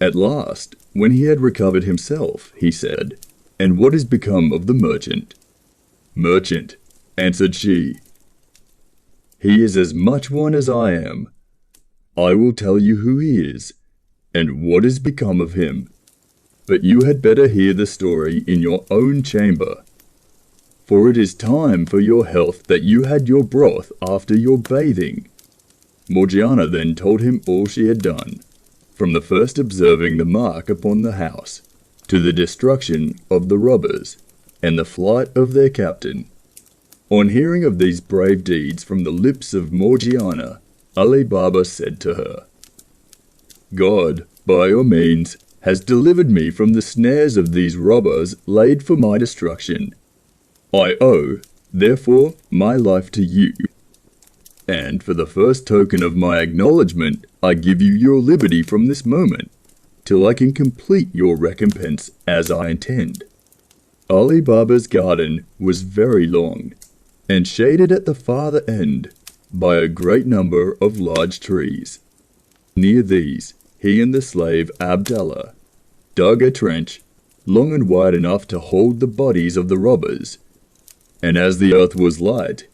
At last, when he had recovered himself, he said, "And what is become of the merchant?" "Merchant," answered she, "he is as much one as I am. I will tell you who he is, and what is become of him. But you had better hear the story in your own chamber, for it is time for your health that you had your broth after your bathing." Morgiana then told him all she had done, from the first observing the mark upon the house, to the destruction of the robbers, and the flight of their captain. On hearing of these brave deeds from the lips of Morgiana, Ali Baba said to her, "God, by your means, has delivered me from the snares of these robbers laid for my destruction. I owe, therefore, my life to you. And for the first token of my acknowledgment, I give you your liberty from this moment, till I can complete your recompense as I intend." Ali Baba's garden was very long, and shaded at the farther end by a great number of large trees. Near these, he and the slave Abdallah dug a trench long and wide enough to hold the bodies of the robbers, and as the earth was light,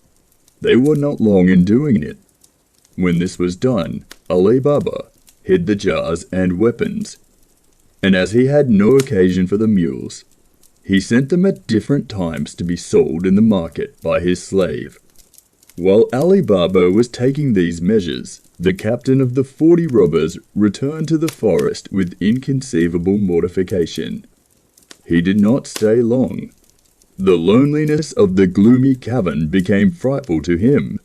they were not long in doing it. When this was done, Ali Baba hid the jars and weapons, and as he had no occasion for the mules, he sent them at different times to be sold in the market by his slave. While Ali Baba was taking these measures, the captain of the 40 robbers returned to the forest with inconceivable mortification. He did not stay long. The loneliness of the gloomy cavern became frightful to him.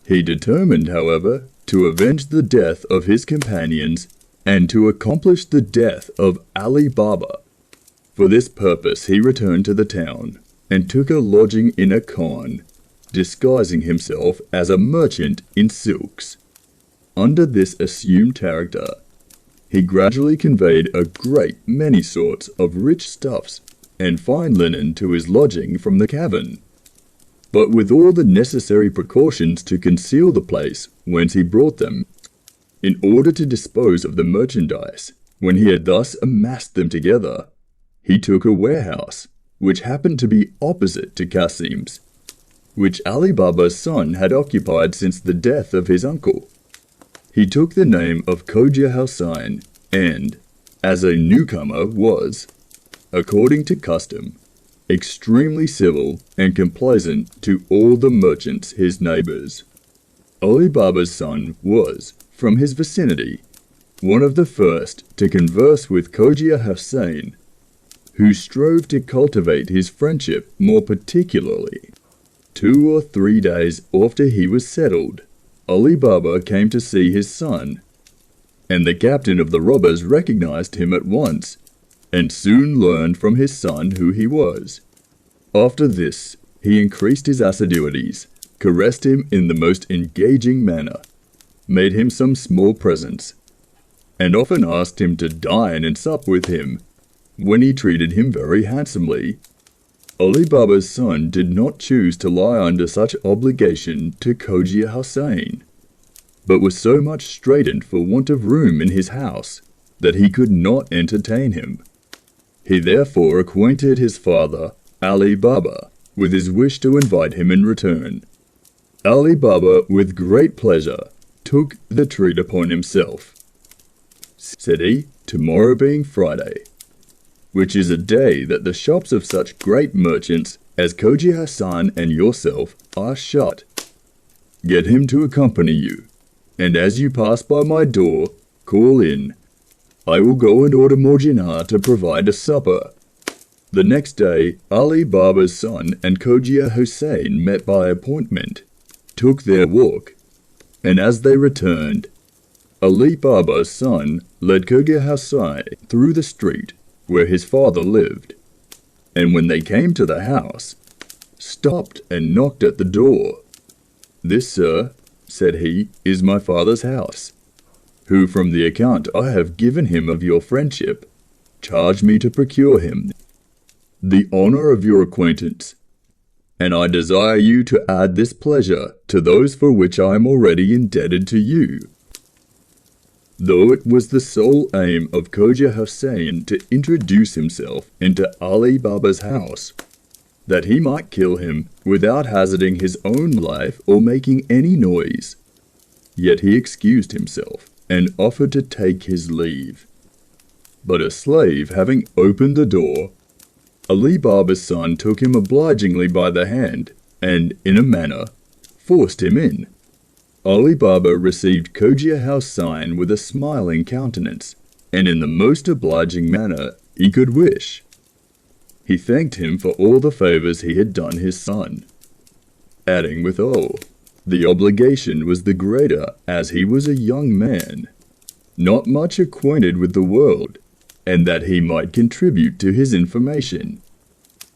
He determined, however, to avenge the death of his companions and to accomplish the death of Ali Baba. For this purpose he returned to the town and took a lodging in a khan, disguising himself as a merchant in silks. Under this assumed character, he gradually conveyed a great many sorts of rich stuffs and fine linen to his lodging from the cavern, but with all the necessary precautions to conceal the place whence he brought them. In order to dispose of the merchandise, when he had thus amassed them together, he took a warehouse, which happened to be opposite to Qasim's, which Ali Baba's son had occupied since the death of his uncle. He took the name of Khoja Hossain and, as a newcomer, was, according to custom, extremely civil and complaisant to all the merchants his neighbors. Ali Baba's son was, from his vicinity, one of the first to converse with Khoja Hossain, who strove to cultivate his friendship more particularly. 2 or 3 days after he was settled, Ali Baba came to see his son, and the captain of the robbers recognized him at once, and soon learned from his son who he was. After this, he increased his assiduities, caressed him in the most engaging manner, made him some small presents, and often asked him to dine and sup with him, when he treated him very handsomely. Ali Baba's son did not choose to lie under such obligation to Khoja Hossain, but was so much straitened for want of room in his house that he could not entertain him. He therefore acquainted his father, Ali Baba, with his wish to invite him in return. Ali Baba, with great pleasure, took the treat upon himself. Said he, tomorrow being Friday, which is a day that the shops of such great merchants as Khoja Hossain and yourself are shut, get him to accompany you, and as you pass by my door, call in. I will go and order Morgiana to provide a supper. The next day, Ali Baba's son and Khoja Hossain met by appointment, took their walk, and as they returned, Ali Baba's son led Khoja Hossain through the street where his father lived, and when they came to the house, stopped and knocked at the door. "This, sir," said he, "is my father's house, who from the account I have given him of your friendship, charged me to procure him the honour of your acquaintance, and I desire you to add this pleasure to those for which I am already indebted to you." Though it was the sole aim of Khoja Hossain to introduce himself into Ali Baba's house, that he might kill him without hazarding his own life or making any noise, yet he excused himself and offered to take his leave. But a slave having opened the door, Ali Baba's son took him obligingly by the hand and, in a manner, forced him in. Ali Baba received Khoja Hossain with a smiling countenance, and in the most obliging manner he could wish. He thanked him for all the favours he had done his son, adding withal, the obligation was the greater as he was a young man, not much acquainted with the world, and that he might contribute to his information.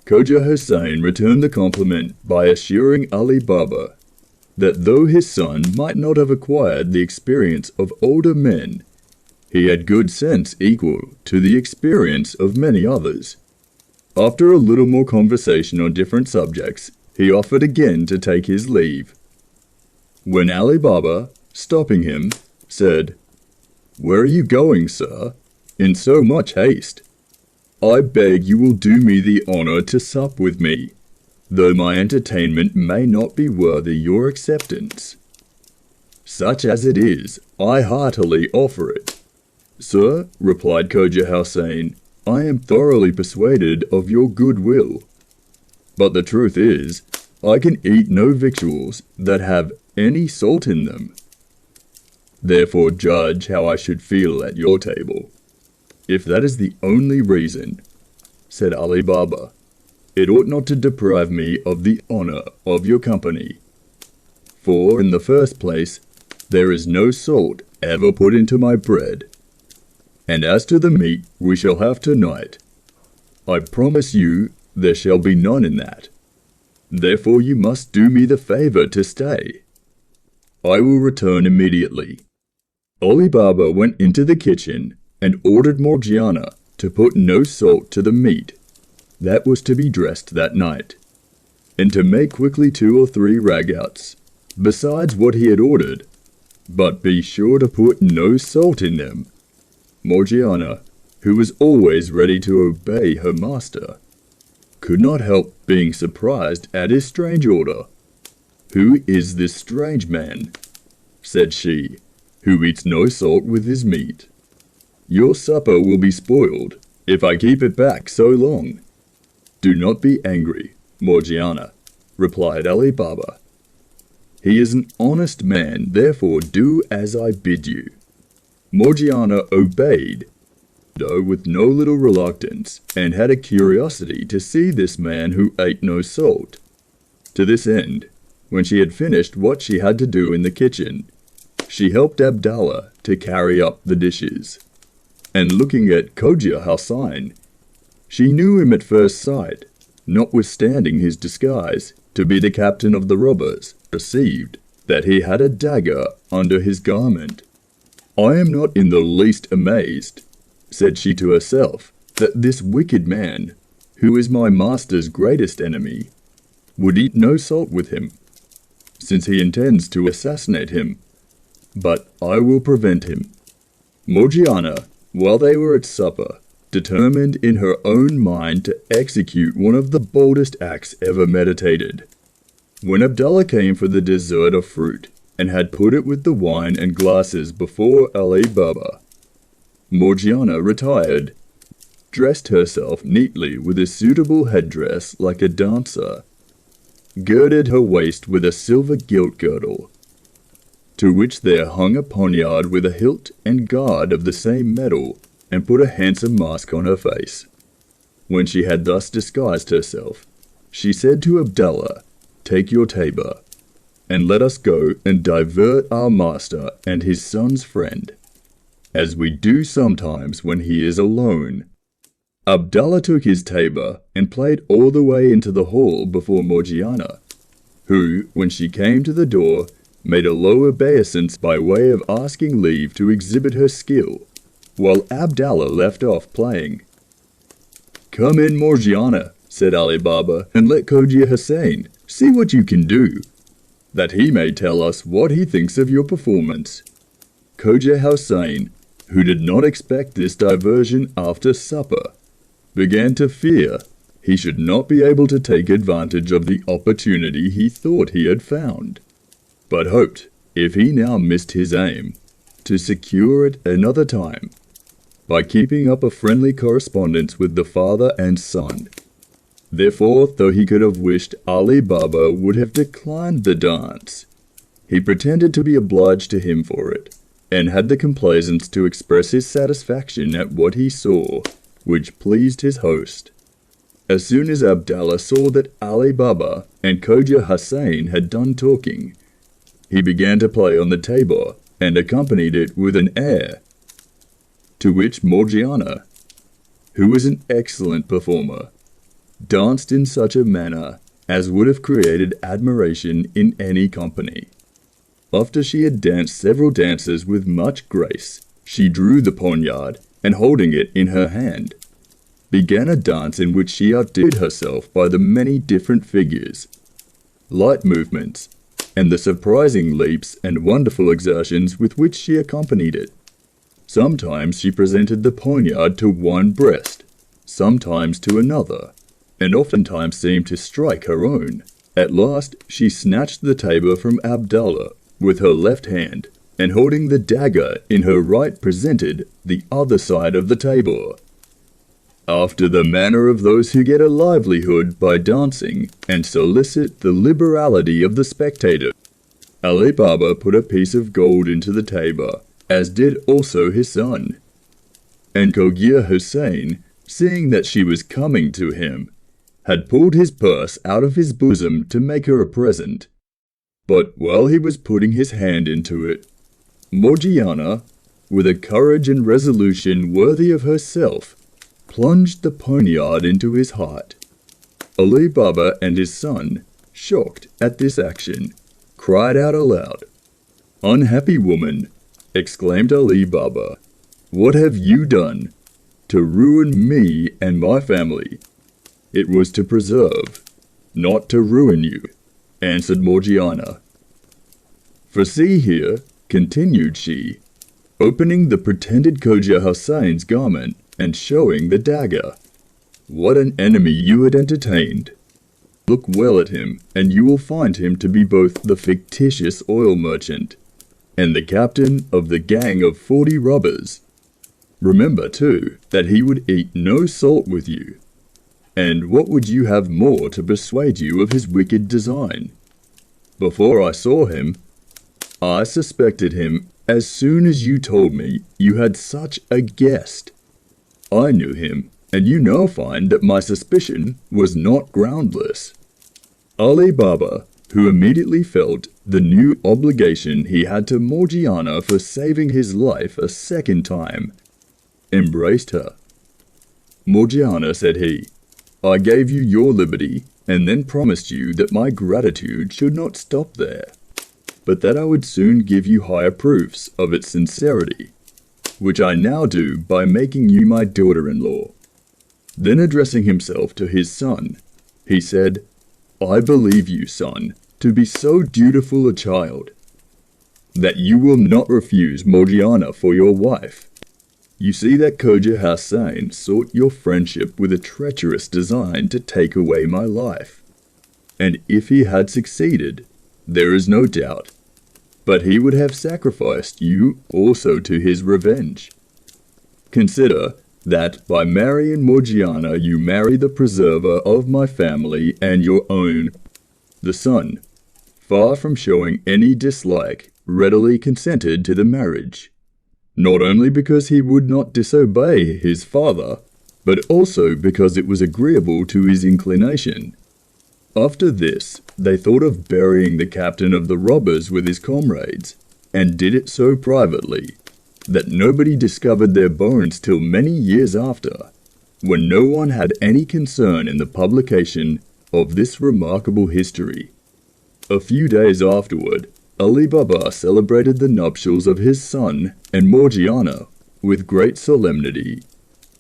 Khoja Hossein returned the compliment by assuring Ali Baba that though his son might not have acquired the experience of older men, he had good sense equal to the experience of many others. After a little more conversation on different subjects, he offered again to take his leave, when Ali Baba, stopping him, said, "Where are you going, sir, in so much haste? I beg you will do me the honor to sup with me, though my entertainment may not be worthy your acceptance. Such as it is, I heartily offer it." "Sir," replied Khoja Hossein, "I am thoroughly persuaded of your goodwill. But the truth is, I can eat no victuals that have any salt in them. Therefore judge how I should feel at your table." "If that is the only reason," said Ali Baba, "it ought not to deprive me of the honor of your company. For, in the first place, there is no salt ever put into my bread. And as to the meat we shall have tonight, I promise you there shall be none in that. Therefore you must do me the favor to stay. I will return immediately." Ali Baba went into the kitchen and ordered Morgiana to put no salt to the meat that was to be dressed that night, and to make quickly 2 or 3 ragouts, besides what he had ordered, but be sure to put no salt in them. Morgiana, who was always ready to obey her master, could not help being surprised at his strange order. "Who is this strange man," said she, "who eats no salt with his meat? Your supper will be spoiled if I keep it back so long." "Do not be angry, Morgiana," replied Ali Baba. "He is an honest man, therefore do as I bid you." Morgiana obeyed, though with no little reluctance, and had a curiosity to see this man who ate no salt. To this end, when she had finished what she had to do in the kitchen, she helped Abdallah to carry up the dishes. And looking at Khoja Hossein, she knew him at first sight, notwithstanding his disguise, to be the captain of the robbers, perceived that he had a dagger under his garment. "I am not in the least amazed," said she to herself, "that this wicked man, who is my master's greatest enemy, would eat no salt with him, since he intends to assassinate him. But I will prevent him." Morgiana, while they were at supper, determined in her own mind to execute one of the boldest acts ever meditated. When Abdallah came for the dessert of fruit, and had put it with the wine and glasses before Ali Baba, Morgiana retired, dressed herself neatly with a suitable headdress like a dancer, girded her waist with a silver gilt girdle, to which there hung a poniard with a hilt and guard of the same metal, and put a handsome mask on her face. When she had thus disguised herself, she said to Abdallah, "Take your tabor, and let us go and divert our master and his son's friend, as we do sometimes when he is alone." Abdallah took his tabor and played all the way into the hall before Morgiana, who, when she came to the door, made a low obeisance by way of asking leave to exhibit her skill, while Abdallah left off playing. "Come in, Morgiana," said Ali Baba, "and let Khoja Hossein see what you can do, that he may tell us what he thinks of your performance." Khoja Hossein, who did not expect this diversion after supper, began to fear he should not be able to take advantage of the opportunity he thought he had found, but hoped, if he now missed his aim, to secure it another time, by keeping up a friendly correspondence with the father and son. Therefore, though he could have wished Ali Baba would have declined the dance, he pretended to be obliged to him for it, and had the complaisance to express his satisfaction at what he saw, which pleased his host. As soon as Abdallah saw that Ali Baba and Khoja Hossein had done talking, he began to play on the tabor, and accompanied it with an air, to which Morgiana, who was an excellent performer, danced in such a manner as would have created admiration in any company. After she had danced several dances with much grace, she drew the poniard, and holding it in her hand, began a dance in which she outdid herself by the many different figures, light movements, and the surprising leaps and wonderful exertions with which she accompanied it. Sometimes she presented the poniard to one breast, sometimes to another, and oftentimes seemed to strike her own. At last she snatched the tabor from Abdallah with her left hand, and holding the dagger in her right presented the other side of the tabor. After the manner of those who get a livelihood by dancing and solicit the liberality of the spectator, Ali Baba put a piece of gold into the tabor, as did also his son. And Cogia Hussein, seeing that she was coming to him, had pulled his purse out of his bosom to make her a present. But while he was putting his hand into it, Morgiana, with a courage and resolution worthy of herself, plunged the poniard into his heart. Ali Baba and his son, shocked at this action, cried out aloud. "Unhappy woman," exclaimed Ali Baba, "what have you done? To ruin me and my family." "It was to preserve, not to ruin you," answered Morgiana. "For see here," continued she, opening the pretended Cogia Hussein's garment and showing the dagger, "what an enemy you had entertained. Look well at him, and you will find him to be both the fictitious oil merchant and the captain of the gang of 40 robbers. Remember, too, that he would eat no salt with you. And what would you have more to persuade you of his wicked design? Before I saw him, I suspected him as soon as you told me you had such a guest. I knew him, and you now find that my suspicion was not groundless." Ali Baba, who immediately felt the new obligation he had to Morgiana for saving his life a second time, embraced her. "Morgiana," said he, "I gave you your liberty, and then promised you that my gratitude should not stop there, but that I would soon give you higher proofs of its sincerity, which I now do by making you my daughter-in-law." Then addressing himself to his son, he said, "I believe you, son, to be so dutiful a child, that you will not refuse Morgiana for your wife. You see that Cogia Hussein sought your friendship with a treacherous design to take away my life, and if he had succeeded, there is no doubt, but he would have sacrificed you also to his revenge. Consider that by marrying Morgiana you marry the preserver of my family and your own." The son, far from showing any dislike, readily consented to the marriage, not only because he would not disobey his father, but also because it was agreeable to his inclination. After this, they thought of burying the captain of the robbers with his comrades, and did it so privately that nobody discovered their bones till many years after, when no one had any concern in the publication of this remarkable history. A few days afterward, Ali Baba celebrated the nuptials of his son and Morgiana with great solemnity,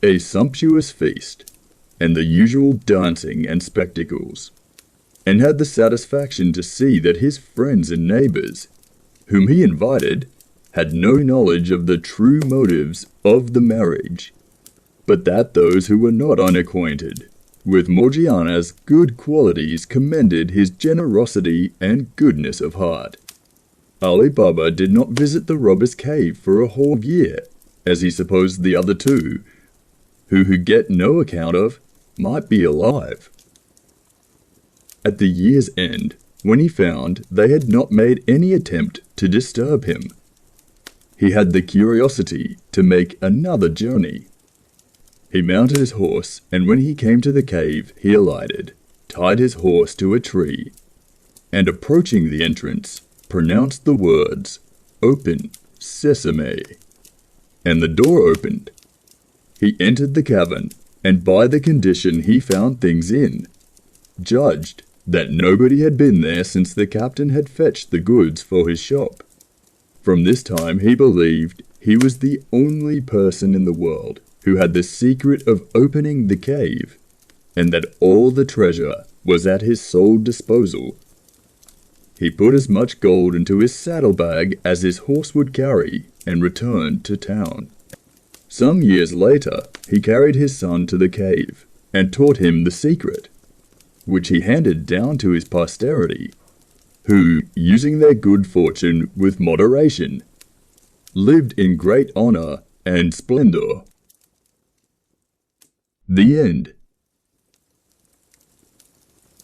a sumptuous feast, and the usual dancing and spectacles, and had the satisfaction to see that his friends and neighbors, whom he invited, had no knowledge of the true motives of the marriage, but that those who were not unacquainted with Morgiana's good qualities commended his generosity and goodness of heart. Ali Baba did not visit the robber's cave for a whole year, as he supposed the other two, who could get no account of, might be alive. At the year's end, when he found they had not made any attempt to disturb him, he had the curiosity to make another journey. He mounted his horse, and when he came to the cave, he alighted, tied his horse to a tree, and approaching the entrance, pronounced the words, "Open, Sesame," and the door opened. He entered the cavern, and by the condition he found things in, judged that nobody had been there since the captain had fetched the goods for his shop. From this time he believed he was the only person in the world who had the secret of opening the cave, and that all the treasure was at his sole disposal. He put as much gold into his saddlebag as his horse would carry and returned to town. Some years later, he carried his son to the cave and taught him the secret, which he handed down to his posterity, who, using their good fortune with moderation, lived in great honor and splendor. The end.